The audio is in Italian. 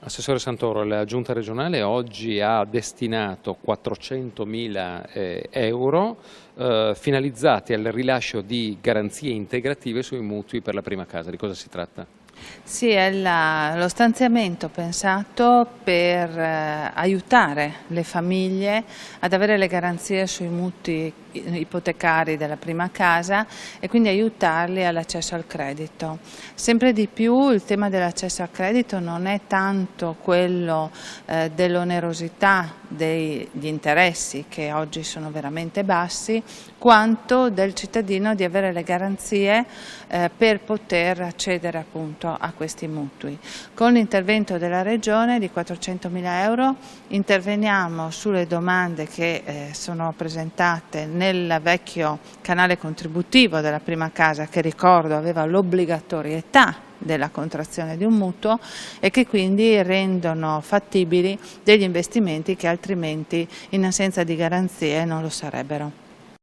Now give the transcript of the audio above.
Assessore Santoro, la Giunta regionale oggi ha destinato 400.000 euro finalizzati al rilascio di garanzie integrative sui mutui per la prima casa. Di cosa si tratta? Sì, è lo stanziamento pensato per aiutare le famiglie ad avere le garanzie sui mutui ipotecari della prima casa e quindi aiutarli all'accesso al credito. Sempre di più il tema dell'accesso al credito non è tanto quello dell'onerosità degli interessi, che oggi sono veramente bassi, quanto del cittadino di avere le garanzie per poter accedere appunto a questi mutui. Con l'intervento della Regione di 400.000 euro interveniamo sulle domande che sono presentate nel vecchio canale contributivo della prima casa, che ricordo aveva l'obbligatorietà della contrazione di un mutuo e che quindi rendono fattibili degli investimenti che altrimenti in assenza di garanzie non lo sarebbero.